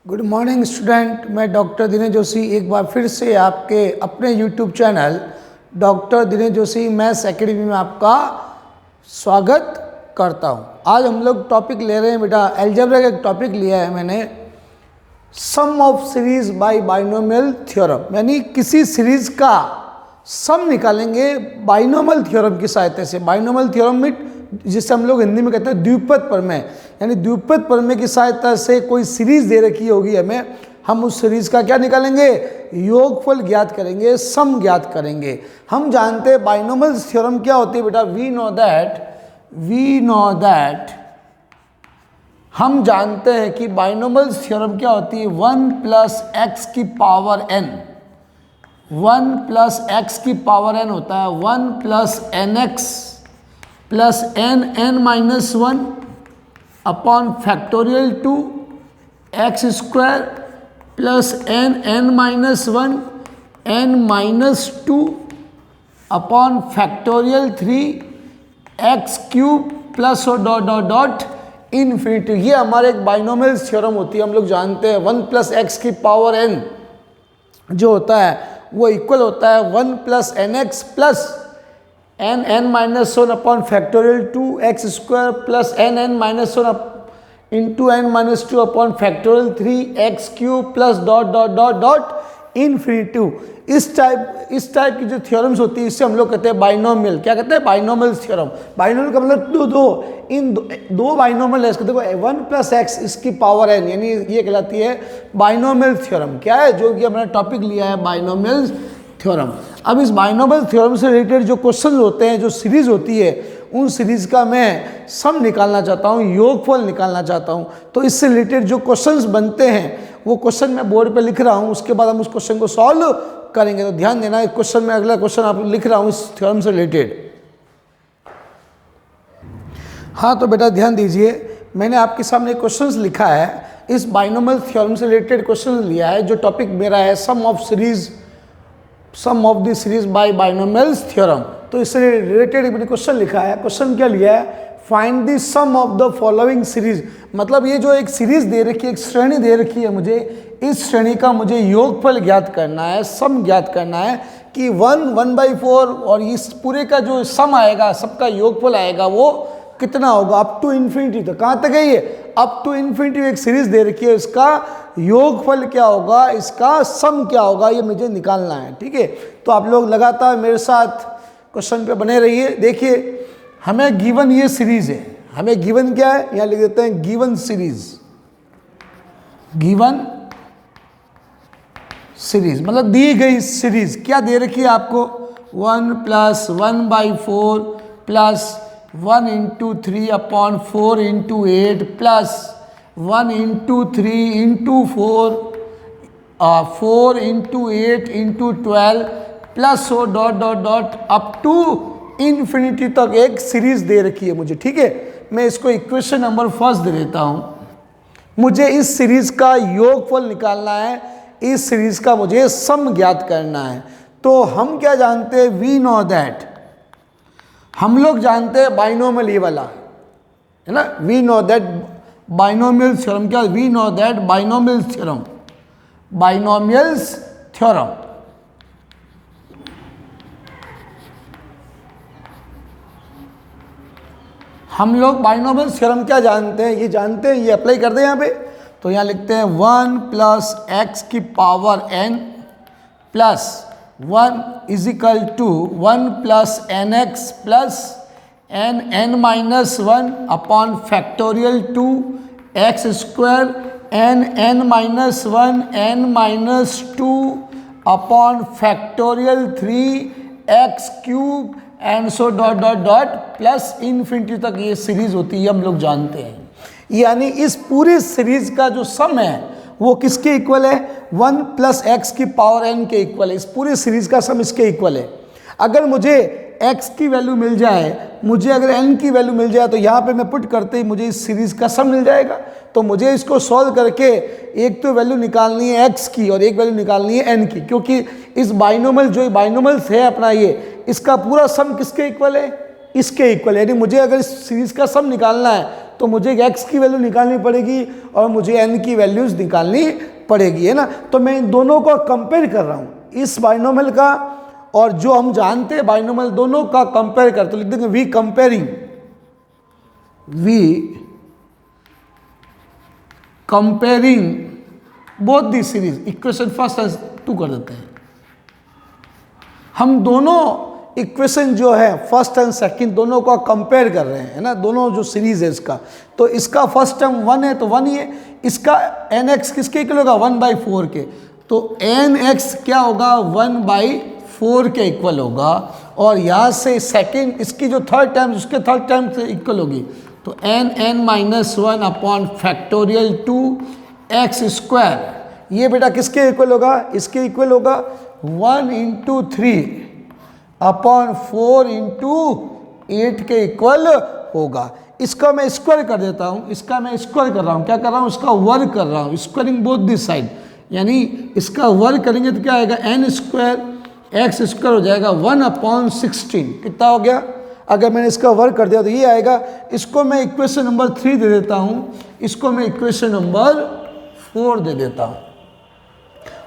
Good morning student, मैं doctor Dinesh Joshi एक बार फिर से आपके अपने YouTube channel doctor Dinesh Joshi maths academy में आपका स्वागत करता हूं। आज हम लोग टॉपिक ले रहे हैं बेटा, अलजेब्रा का एक टॉपिक लिया है मैंने, sum of series by binomial theorem, यानी किसी सीरीज का सम निकालेंगे बाइनोमियल थ्योरम की सहायता से। बाइनोमियल थ्योरम में जिसे हम लोग हिंदी में कहते हैं द्विपद प्रमेय, यानी द्विपद प्रमेय की सहायता से कोई सीरीज दे रखी होगी हमें, हम उस सीरीज का क्या निकालेंगे, योगफल ज्ञात करेंगे, सम ज्ञात करेंगे। हम जानते हैं बाइनोमियल थ्योरम क्या होती है बेटा, वी नो दैट हम जानते हैं कि बाइनोमियल थ्योरम क्या होती है, 1 प्लस एक्स की पावर n, 1 प्लस एक्स की पावर n होता है 1 plus n x plus n minus 1 upon factorial 2 x square plus n minus 1 n minus 2 upon factorial 3 x cube plus और डॉट डॉट डॉट इन्फिनिटी। ये हमारे एक binomial theorem होती है। हम लोग जानते हैं 1 प्लस एक्स की पावर n जो होता है वो इक्वल होता है 1 plus n x plus n minus 1 upon factorial 2 x square plus n minus 1 into n minus 2 upon factorial 3 x cube plus dot dot dot dot infinity. इस type की जो थ्योरम्स होती है इससे हम लोग कहते हैं बाइनोमियल। क्या कहते हैं, बाइनोमियल थ्योरम। बाइनोमियल का मतलब इन दो बाइनोमियल है इसको देखो, 1 प्लस एक्स इसकी पावर n, यानी ये कहलाती है बाइनोमियल थ्योरम। क्या है, जो कि हमने टॉपिक लिया है बाइनोमियल थ्योरम। अब इस बाइनोमियल थ्योरम से रिलेटेड जो क्वेश्चन होते हैं, जो सीरीज होती है, उन सीरीज का मैं सम निकालना चाहता हूँ, योगफल निकालना चाहता हूँ। तो इससे रिलेटेड जो क्वेश्चंस बनते हैं वो क्वेश्चन मैं बोर्ड पे लिख रहा हूँ, उसके बाद हम उस क्वेश्चन को सॉल्व करेंगे। तो ध्यान देना, इस क्वेश्चन में अगला क्वेश्चन आप लिख रहा हूँ इस थ्योरम से रिलेटेड। हाँ तो बेटा ध्यान दीजिए, मैंने आपके सामने क्वेश्चंस लिखा है, इस बाइनोमियल थ्योरम से रिलेटेड क्वेश्चन लिया है। जो टॉपिक मेरा है sum of the series by binomial theorem, तो इससे रिलेटेड मैंने क्वेश्चन लिखा है। क्वेश्चन क्या लिया है, find the sum of the following series. मतलब ये जो एक सीरीज दे रखी है, एक श्रेणी दे रखी है मुझे, इस श्रेणी का मुझे योगफल ज्ञात करना है, सम ज्ञात करना है कि 1/4 और इस पूरे का जो सम आएगा, सबका योगफल आएगा, वो कितना होगा अप टू इन्फिनिटी। तो कहाँ तक है ये, अप टू इन्फिनिटी एक सीरीज दे रखी है, इसका योगफल क्या होगा, इसका सम क्या होगा, ये मुझे निकालना है। ठीक है, तो आप लोग लगातार मेरे साथ क्वेश्चन पे बने रहिए। देखिए हमें गिवन ये सीरीज है, हमें गिवन क्या है, यहाँ लिख देते हैं गिवन सीरीज। गिवन सीरीज मतलब दी गई सीरीज। क्या दे रखी है आपको, 1 plus 1/4 plus 1 into 3 upon 4 into 8 plus 1 into 3 into 4 into 8 into 12 plus वो dot dot dot up to infinity तक एक सीरीज दे रखी है मुझे। ठीक है, मैं इसको इक्वेशन नंबर फर्स्ट दे देता हूँ। मुझे इस सीरीज का योगफल निकालना है, इस सीरीज का मुझे सम ज्ञात करना है। तो हम क्या जानते हैं, वी नो दैट, हम लोग जानते हैं बाइनोमियल ये वाला है ना, we know that binomial theorem. क्या, we know that binomial theorem, binomial theorem. हम लोग बाइनोमियल थ्योरम क्या जानते हैं, ये जानते हैं, ये अप्लाई कर दें यहाँ पे। तो यहाँ लिखते हैं 1 प्लस एक्स की power n plus 1 is equal to 1 plus n x plus n minus 1 upon factorial 2 x square n minus 1 n minus 2 upon factorial 3 x cube and so dot dot dot plus infinity तक ये series होती है, हम लोग जानते हैं। यानी इस पूरी सीरीज का जो सम है वो किसके इक्वल है, 1 प्लस एक्स की पावर n के इक्वल है। इस पूरी सीरीज का सम इसके इक्वल है। अगर मुझे x की वैल्यू मिल जाए, मुझे अगर n की वैल्यू मिल जाए, तो यहाँ पे मैं पुट करते ही मुझे इस सीरीज का सम मिल जाएगा। तो मुझे इसको सॉल्व करके एक तो वैल्यू निकालनी है x की और एक वैल्यू निकालनी है n की, क्योंकि इस बाइनोमियल जो बाइनोमियल है अपना ये, इसका पूरा सम किसके इक्वल है, इसके इक्वल। यानी मुझे अगर इस सीरीज का सम निकालना है तो मुझे x की वैल्यू निकालनी पड़ेगी और मुझे n की वैल्यूज निकालनी पड़ेगी, है ना। तो मैं इन दोनों को कंपेयर कर रहा हूँ, इस बाइनोमियल का और जो हम जानते हैं बाइनोमियल, दोनों का कंपेयर करते, लिख देंगे we comparing both the series, equation first and two कर देते हैं। हम दोनों इक्वेशन जो है फर्स्ट एंड सेकंड दोनों का कंपेयर कर रहे हैं, है ना, दोनों जो सीरीज है इसका। तो इसका फर्स्ट टर्म 1 है तो 1 ही है, इसका nx किसके इक्वल होगा 1/4 के, तो nx क्या होगा 1/4 के इक्वल होगा। और यहाँ से सेकंड इसकी जो थर्ड टर्म उसके थर्ड टर्म से इक्वल होगी, तो n-1 अपॉन फैक्टोरियल 2x², ये बेटा किसके इक्वल होगा, इसके इक्वल होगा 1 × 3 अपॉन 4 × 8 के इक्वल होगा। इसका मैं स्क्वायर कर देता हूँ, इसका मैं स्क्वायर कर रहा हूँ, क्या कर रहा हूँ, इसका वर्ग कर रहा हूँ, स्क्वायरिंग बोथ दिस साइड, यानी इसका वर्ग करेंगे तो क्या आएगा n² x² हो जाएगा 1/16, कितना हो गया। अगर मैंने इसका वर्ग कर दिया तो ये आएगा, इसको मैं इक्वेशन नंबर 3 दे देता हूँ, इसको मैं इक्वेशन नंबर 4 दे देता हूँ।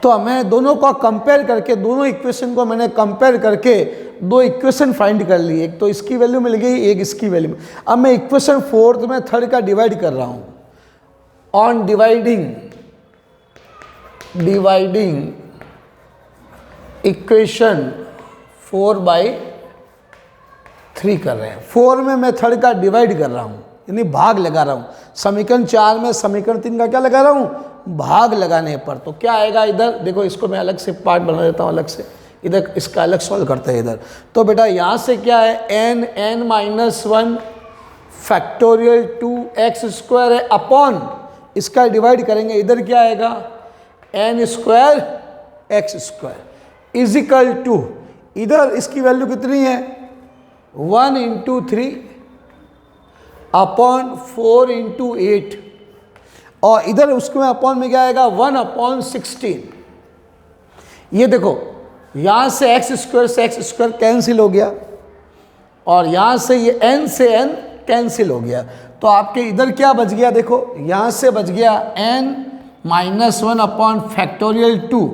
तो मैं दोनों का कंपेयर करके, दोनों इक्वेशन को मैंने कंपेयर करके दो इक्वेशन फाइंड कर ली, एक तो इसकी वैल्यू मिल गई, एक इसकी वैल्यू। अब मैं इक्वेशन 4 में थर्ड का डिवाइड कर रहा हूँ, ऑन डिवाइडिंग इक्वेशन 4/3 कर रहे हैं। 4 में मैं थर्ड का डिवाइड कर रहा हूँ, यानी भाग लगा रहा हूँ। समीकरण 4 में समीकरण 3 का क्या लगा रहा हूँ, भाग लगाने पर। तो क्या आएगा इधर देखो, इसको मैं अलग से पार्ट बना देता हूँ, अलग से इधर इसका अलग सॉल्व करते हैं इधर। तो बेटा यहाँ से क्या है n-1 फैक्टोरियल 2x² है अपॉन, इसका डिवाइड करेंगे, इधर क्या आएगा n² x² इजिकल टू, इधर इसकी वैल्यू कितनी है 1 × 3 अपॉन 4 × 8, और इधर उसको अपॉन में क्या आएगा 1/16। ये देखो यहाँ से x² से x² कैंसिल हो गया, और यहाँ से ये n से n कैंसिल हो गया। तो आपके इधर क्या बच गया, देखो यहाँ से बच गया n-1 अपॉन फैक्टोरियल 2,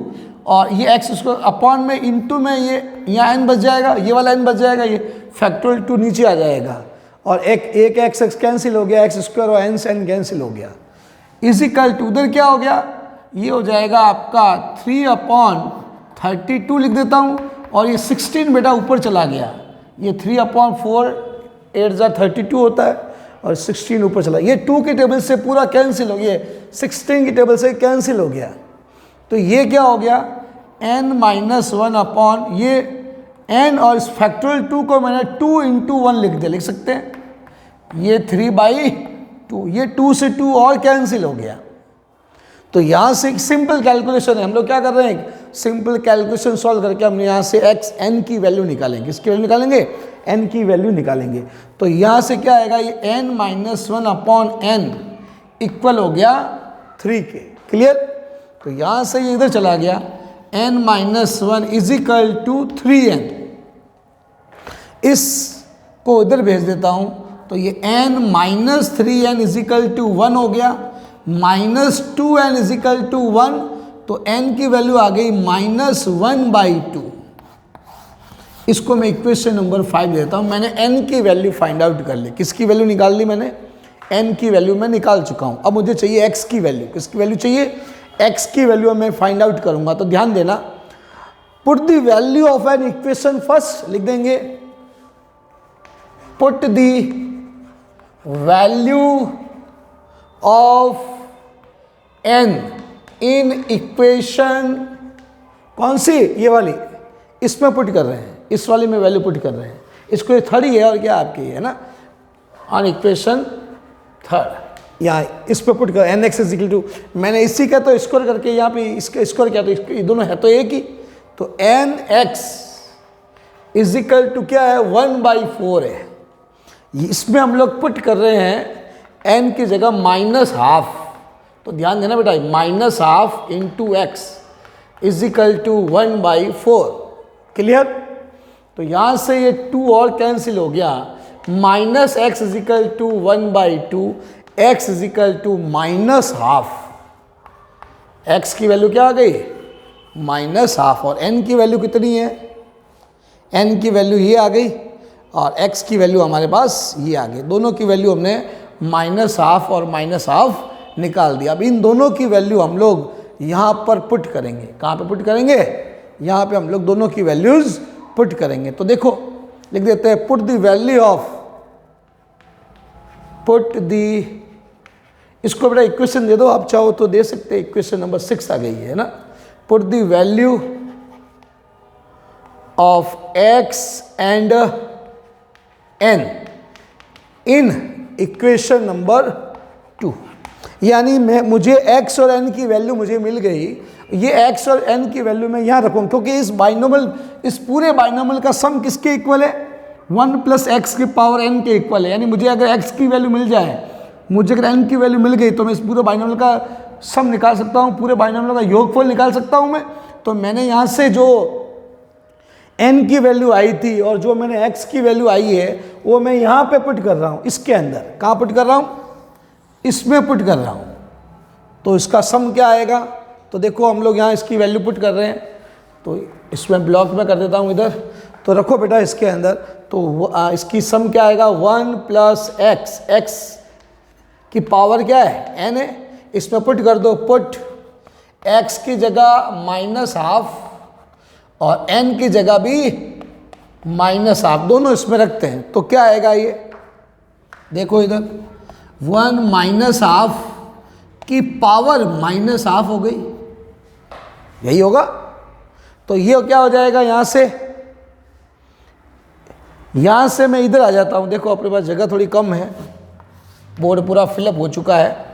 और ये x² अपॉन में इंटू में ये यहाँ n बच जाएगा, ये वाला n बच जाएगा, ये फैक्टोरियल 2 नीचे आ जाएगा, और एक x कैंसिल हो गया, x² और n से n कैंसिल हो गया। इजिकल टू उधर क्या हो गया, ये हो जाएगा आपका 3/32 लिख देता हूँ, और ये 16 बेटा ऊपर चला गया, ये 3/4 8 होता है, और 16 ऊपर चला, ये 2 की टेबल से पूरा कैंसिल हो गया, 16 की टेबल से कैंसिल हो गया। तो ये क्या हो गया n-1 अपॉन ये n, और इस फैक्टोरियल 2 को मैंने 2 × 1 लिख दिया, लिख सकते हैं, ये 3/2, ये 2 से 2 और कैंसिल हो गया। तो यहाँ से एक सिंपल कैलकुलेशन है, हम लोग क्या कर रहे हैं, सिंपल कैलकुलेशन सॉल्व करके हम यहाँ से n की वैल्यू निकालेंगे, किसकी वैल्यू निकालेंगे, n की वैल्यू निकालेंगे। तो यहाँ से क्या आएगा, ये n-1 अपॉन n इक्वल हो गया 3 के, क्लियर। तो यहाँ से ये इधर चला गया n-1 इजिकल टू 3n, इसको इधर भेज देता हूँ, तो ये n-3n इजिकल टू 1 हो गया, -2n इजिकल टू 1, तो n की वैल्यू आ गई -1/2। इसको मैं इक्वेशन नंबर 5 देता हूँ। मैंने n की वैल्यू फाइंड आउट कर ली, किसकी वैल्यू निकाल ली मैंने, n की वैल्यू मैं निकाल चुका हूँ। अब मुझे चाहिए x की वैल्यू, किसकी वैल्यू चाहिए, x की वैल्यू मैं फाइंड आउट करूँगा। तो ध्यान देना, put the value of an equation first, लिख देंगे put the value of n in equation, कौन सी, ये वाली, इसमें पुट कर रहे हैं, इस वाली में वैल्यू पुट कर रहे हैं, इसको ये थर्ड ही है और क्या आपकी है ना, ऑन इक्वेशन थर्ड, यहाँ इस पे पुट कर nx इक्वल टू, मैंने इसी का तो स्कोर करके यहाँ पे इसका स्कोर किया, तो ये दोनों है तो एक ही, तो nx इजिकल टू क्या है 1/4 है। इसमें हम लोग पुट कर रहे हैं n की जगह -½ तो ध्यान देना बेटा, -½ into x is equal to 1/4, clear. तो यहाँ से ये 2 और कैंसिल हो गया, minus x is equal to 1/2, x is equal to -12। X की वैल्यू क्या आ गई? -12। और एन की वैल्यू कितनी है? एन की वैल्यू ये आ गई और एक्स की वैल्यू हमारे पास ये आ गई। दोनों की वैल्यू हमने -12 और -12 निकाल दिया। अब इन दोनों की वैल्यू हम लोग यहाँ पर पुट करेंगे। कहाँ पे पुट करेंगे? यहाँ पे हम लोग दोनों की वैल्यूज़ पुट करेंगे। तो देखो लिख देते हैं put the value of, put the, इसको बेटा इक्वेशन दे दो, आप चाहो तो दे सकते हैं। इक्वेशन नंबर 6 आ गई है ना। Put the value of x and n in equation number 2। यानी मुझे x और n की वैल्यू मुझे मिल गई। ये x और n की वैल्यू मैं यहाँ रखूँ क्योंकि इस पूरे बाइनोमियल का सम किसके इक्वल है? 1 + x की पावर n के इक्वल है। यानी मुझे अगर x की वैल्यू मिल जाए, मुझे अगर n की वैल्यू मिल गई तो मैं इस पूरे बाइनोमियल का सम निकाल सकता हूँ, पूरे बाइनोमियल का योगफल निकाल सकता हूँ मैं। तो मैंने यहाँ से जो n की वैल्यू आई थी और जो मैंने x की वैल्यू आई है वो मैं यहाँ पे पुट कर रहा हूँ, इसके अंदर। कहाँ पुट कर रहा हूँ? इसमें पुट कर रहा हूँ। तो इसका सम क्या आएगा? तो देखो हम लोग यहाँ इसकी वैल्यू पुट कर रहे हैं, तो इसमें ब्लॉक में कर देता हूँ इधर। तो रखो बेटा इसके अंदर। तो इसकी सम क्या आएगा? 1 + x, x की पावर क्या है? n है। इसमें पुट कर दो, पुट x की जगह -12 और n की जगह भी -12, दोनों इसमें रखते हैं। तो क्या आएगा ये? देखो इधर 1 - ½ की पावर -½ हो गई, यही होगा। तो ये क्या हो जाएगा? यहाँ से मैं इधर आ जाता हूँ। देखो अपने पास जगह थोड़ी कम है, बोर्ड पूरा फिलअप हो चुका है,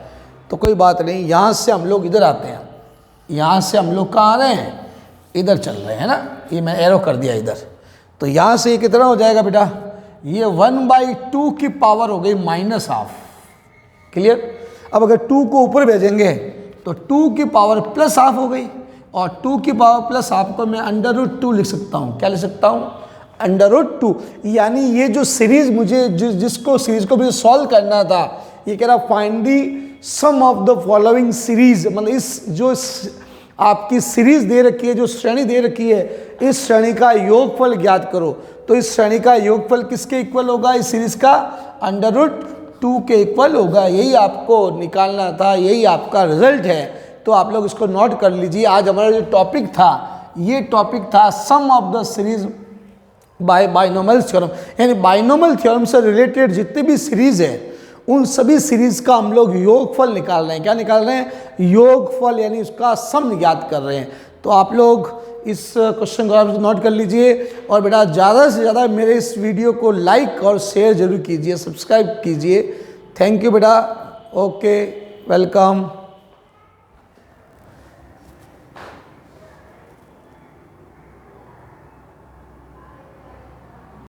तो कोई बात नहीं। यहाँ से हम लोग इधर आते हैं। यहाँ से हम लोग कहाँ आ रहे हैं? इधर चल रहे हैं ना। ये मैं एरो कर दिया इधर। तो यहाँ से ये कितना हो जाएगा बेटा? ये 1/2 की पावर हो गई -½ क्लियर। अब अगर 2 को ऊपर भेजेंगे तो 2 की पावर +½ हो गई, और 2 की पावर +½ को मैं √2 लिख सकता हूँ। क्या लिख सकता हूँ? √2। यानी ये जो सीरीज मुझे जिसको सीरीज को मुझे सॉल्व करना था, ये कह रहा find the sum of the following series. मतलब इस जो आपकी सीरीज दे रखी है, जो श्रेणी दे रखी है, इस श्रेणी का योगफल ज्ञात करो। तो इस श्रेणी का योगफल किसके इक्वल होगा? इस सीरीज का √2 के इक्वल होगा। यही आपको निकालना था, यही आपका रिजल्ट है। तो आप लोग इसको नोट कर लीजिए। आज हमारा जो टॉपिक था, ये टॉपिक था sum of the series by binomial theorem. यानी बाइनोमियल थ्योरम से रिलेटेड जितनी भी सीरीज है, उन सभी सीरीज का हम लोग योगफल निकाल रहे हैं। क्या निकाल रहे हैं? योगफल, यानी उसका सम ज्ञात कर रहे हैं। तो आप लोग इस क्वेश्चन को आप नोट कर लीजिए। और बेटा ज़्यादा से ज़्यादा मेरे इस वीडियो को लाइक और शेयर जरूर कीजिए, सब्सक्राइब कीजिए। थैंक यू बेटा। Okay, welcome.